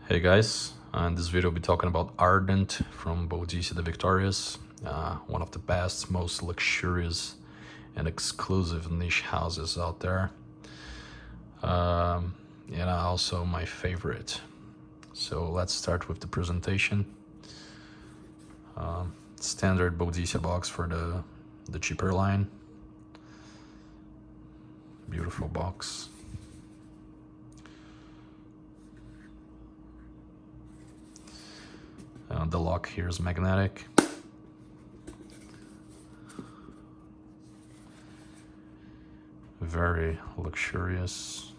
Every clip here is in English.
Hey guys, in this video I'll be talking about Ardent from Boadicea the Victorious, one of the best, most luxurious and exclusive niche houses out there, and also my favorite. So let's start with the presentation. Standard Boadicea box for the cheaper line. Beautiful box. The lock here is magnetic. Very luxurious.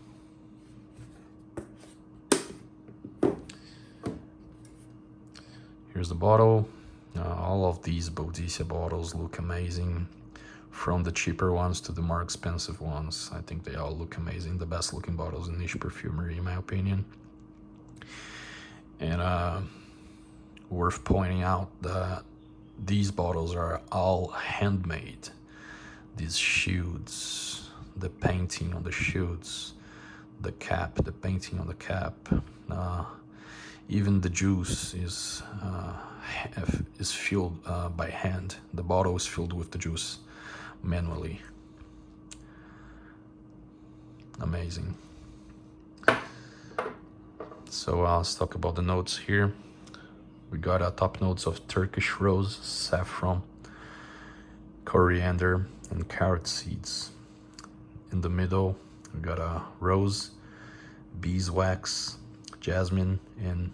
Here's the bottle. All of these Boadicea bottles look amazing, from the cheaper ones to the more expensive ones. I think they all look amazing. The best looking bottles in niche perfumery, in my opinion. And worth pointing out that these bottles are all handmade. These shields, the painting on the shields, the cap, the painting on the cap, even the juice is filled by hand. The bottle is filled with the juice manually. Amazing. So let's talk about the notes here. We got top notes of Turkish rose, saffron, coriander, and carrot seeds. In the middle, we got a rose, beeswax, jasmine, and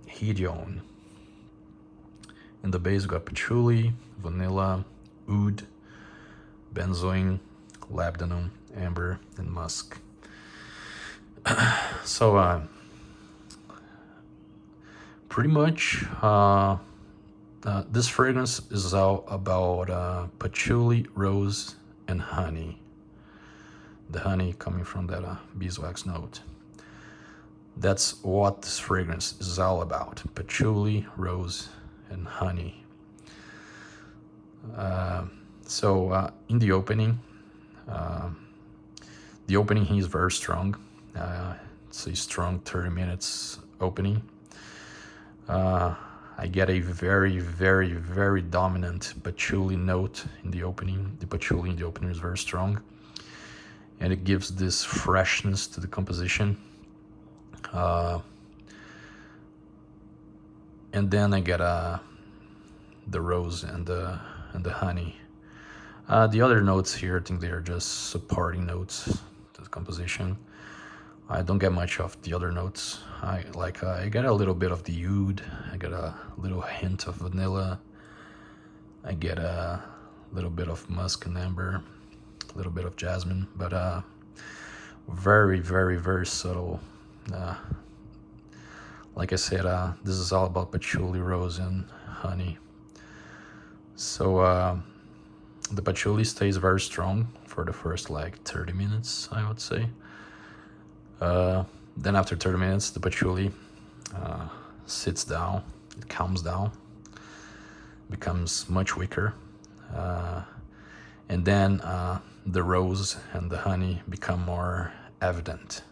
hedione. In the base, we got patchouli, vanilla, oud, benzoin, labdanum, amber, and musk. So pretty much this fragrance is all about patchouli, rose, and honey. The honey coming from that beeswax note. That's what this fragrance is all about: patchouli, rose, and honey. In the opening here is very strong. It's a strong 30 minutes opening. I get a very, very, very dominant patchouli note in the opening. The patchouli in the opening is very strong, and it gives this freshness to the composition. And then I get the rose and the honey. The other notes here, I think they are just supporting notes to the composition. I don't get much of the other notes. I get a little bit of the oud. I get a little hint of vanilla. I get a little bit of musk and amber, a little bit of jasmine, but very, very, very subtle. Like I said, this is all about patchouli, rose, and honey. So the patchouli stays very strong for the first 30 minutes, I would say. Then after 30 minutes, the patchouli sits down, it calms down, becomes much weaker, and then the rose and the honey become more evident.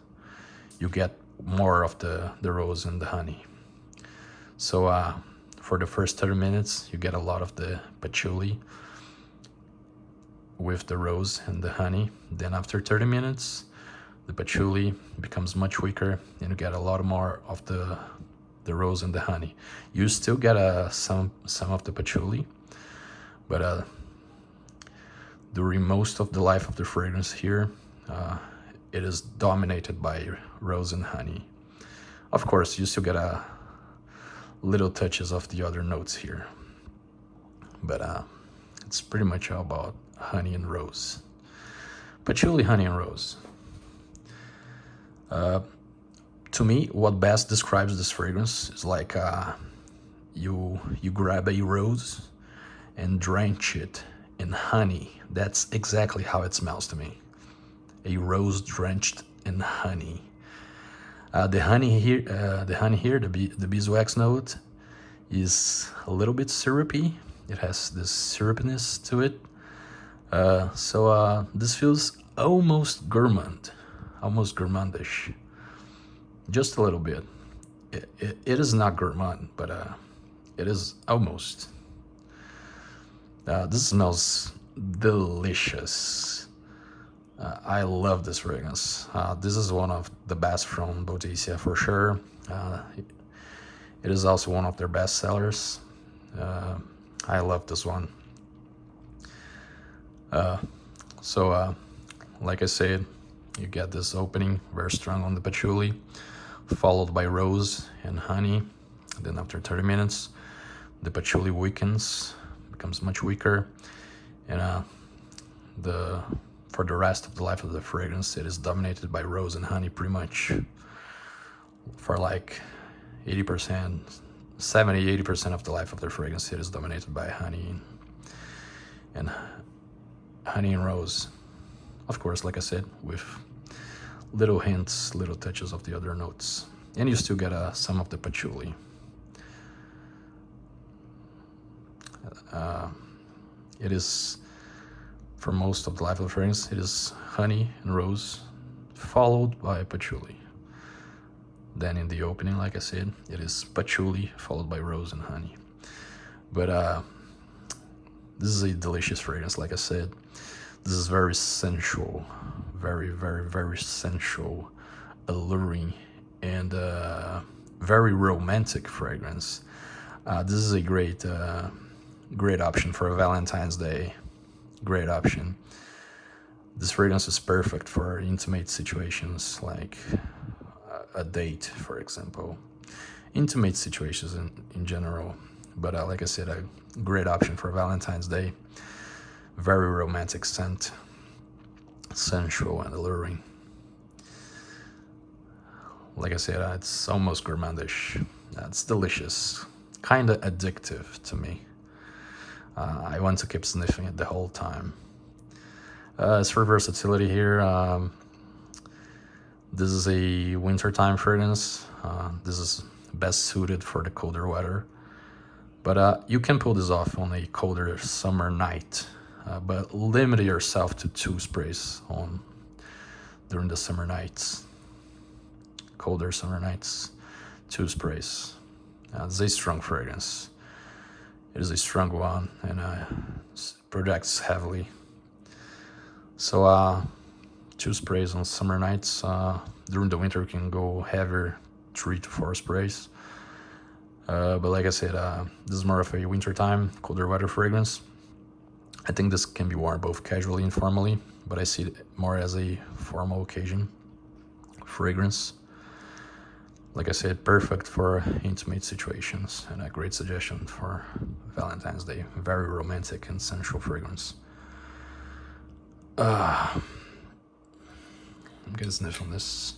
You get more of the rose and the honey. So for the first 30 minutes, you get a lot of the patchouli with the rose and the honey. Then after 30 minutes, the patchouli becomes much weaker, and you get a lot more of the rose and the honey. You still get some of the patchouli, but during most of the life of the fragrance here, it is dominated by rose and honey. Of course, you still get little touches of the other notes here, but it's pretty much all about honey and rose. Patchouli, honey, and rose. To me, what best describes this fragrance is like you grab a rose and drench it in honey. That's exactly how it smells to me. A rose drenched in honey. The honey here, the beeswax note, is a little bit syrupy. It has this syrupiness to it. So this feels almost gourmandish. just a little bit. It is not gourmand, but it is almost. This smells delicious. I love this fragrance. This is one of the best from Boadicea for sure. It is also one of their best sellers. I love this one. So like I said, you get this opening very strong on the patchouli, followed by rose and honey. Then after 30 minutes, the patchouli weakens, becomes much weaker, and for the rest of the life of the fragrance, it is dominated by rose and honey pretty much for like 80%, 70-80% of the life of the fragrance. It is dominated by honey and rose. Of course, like I said, with little hints, little touches of the other notes. And you still get some of the patchouli. It is, for most of the life of the fragrance, it is honey and rose, followed by patchouli. Then in the opening, like I said, it is patchouli, followed by rose and honey. But this is a delicious fragrance, like I said. This is very sensual, very, very, very sensual, alluring, and very romantic fragrance. This is a great option for a Valentine's Day. Great option. This fragrance is perfect for intimate situations, like a date, for example. Intimate situations in general. But like I said, a great option for Valentine's Day. Very romantic scent, sensual and alluring. Like I said, it's almost gourmandish. It's delicious, kind of addictive to me. I want to keep sniffing it the whole time. As for versatility here, this is a wintertime fragrance. This is best suited for the colder weather. But you can pull this off on a colder summer night. But limit yourself to 2 sprays during the summer nights. Colder summer nights, 2 sprays. It's a strong fragrance. It is a strong one, and projects heavily. So 2 sprays on summer nights. During the winter, you can go heavier, 3 to 4 sprays. But like I said, this is more of a wintertime, colder weather fragrance. I think this can be worn both casually and formally, but I see it more as a formal occasion fragrance. Like I said, perfect for intimate situations, and a great suggestion for Valentine's Day. Very romantic and sensual fragrance. I'm gonna sniff on this.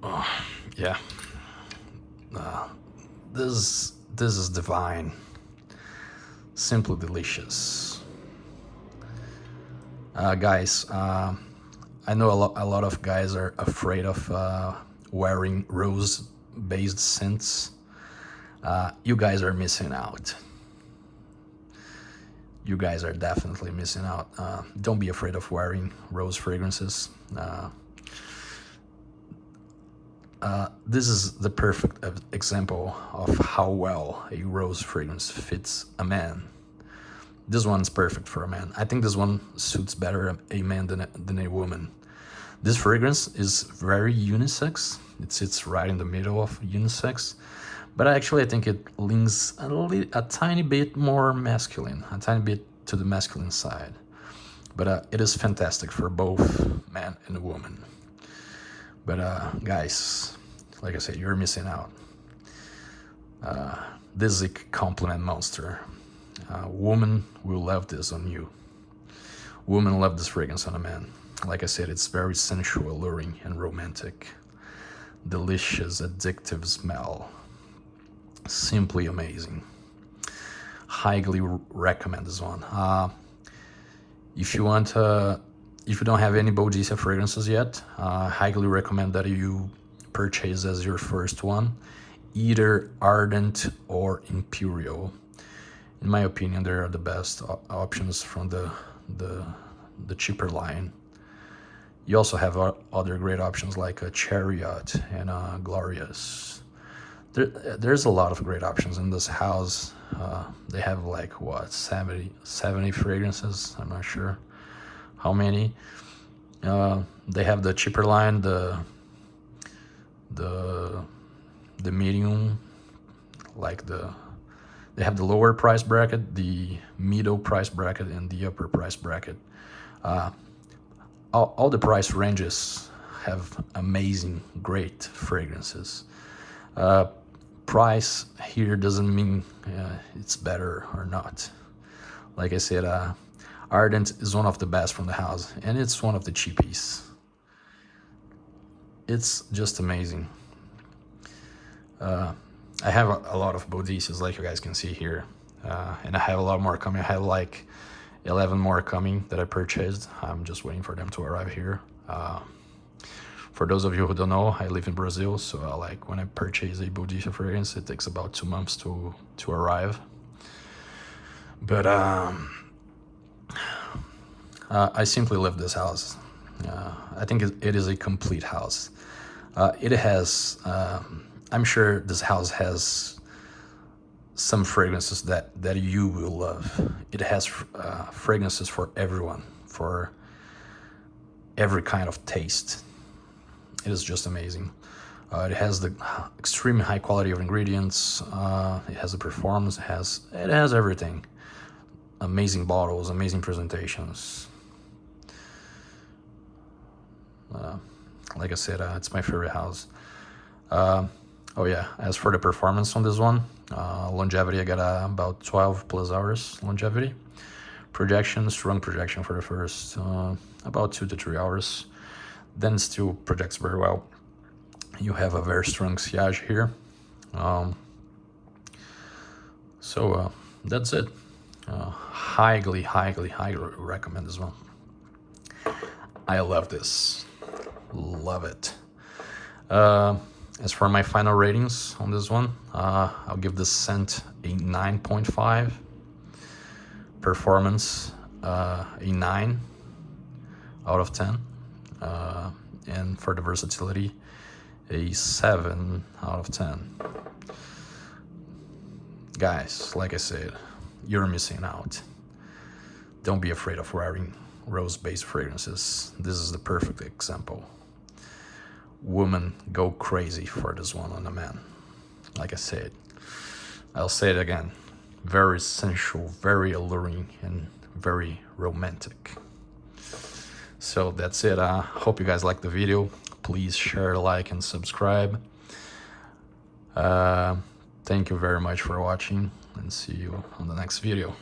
Oh, yeah. This is divine. Simply delicious. Guys, I know a lot of guys are afraid of wearing rose-based scents. You guys are missing out. You guys are definitely missing out. Don't be afraid of wearing rose fragrances. This is the perfect example of how well a rose fragrance fits a man. This one's perfect for a man. I think this one suits better a man than a woman. This fragrance is very unisex. It sits right in the middle of unisex. But actually, I think it leans a tiny bit more masculine, a tiny bit to the masculine side. But it is fantastic for both man and woman. But guys, like I said, you're missing out. This is a compliment monster. Woman will love this on you. Women love this fragrance on a man. Like I said, it's very sensual, alluring, and romantic. Delicious, addictive smell. Simply amazing. Highly recommend this one. If you don't have any Boadicea fragrances yet, highly recommend that you purchase as your first one, either Ardent or Imperial. In my opinion, they are the best options from the cheaper line. You also have other great options like a Chariot and a Glorious. There's a lot of great options in this house. They have like what, 70 fragrances. I'm not sure how many. They have the cheaper line, the medium, like they have the lower price bracket, the middle price bracket, and the upper price bracket. All the price ranges have amazing, great fragrances. Price here doesn't mean it's better or not. Like I said, Ardent is one of the best from the house, and it's one of the cheapies. It's just amazing. I have a lot of Boadiceas, like you guys can see here, and I have a lot more coming. I have like 11 more coming that I purchased. I'm just waiting for them to arrive here. For those of you who don't know, I live in Brazil, so like when I purchase a Boadicea fragrance, it takes about 2 months to arrive. But I simply love this house. I think it is a complete house. It has, I'm sure this house has some fragrances that you will love. It has fragrances for everyone, for every kind of taste. It is just amazing. It has the extremely high quality of ingredients. It has the performance. It has everything. Amazing bottles, amazing presentations. Like I said, it's my favorite house. Oh yeah, as for the performance on this one, longevity, I got about 12 plus hours longevity. Projection, strong projection for the first about 2 to 3 hours. Then still projects very well. You have a very strong sillage here. So that's it. Highly recommend this one. I love this. Love it. As for my final ratings on this one, I'll give this scent a 9.5. Performance, a 9 out of 10. And for the versatility, a 7 out of 10. Guys, like I said, you're missing out. Don't be afraid of wearing rose-based fragrances. This is the perfect example. Women go crazy for this one on a man. Like I said, I'll say it again. Very sensual, very alluring, and very romantic. So that's it. Hope you guys liked the video. Please share, like, and subscribe. Thank you very much for watching, and see you on the next video.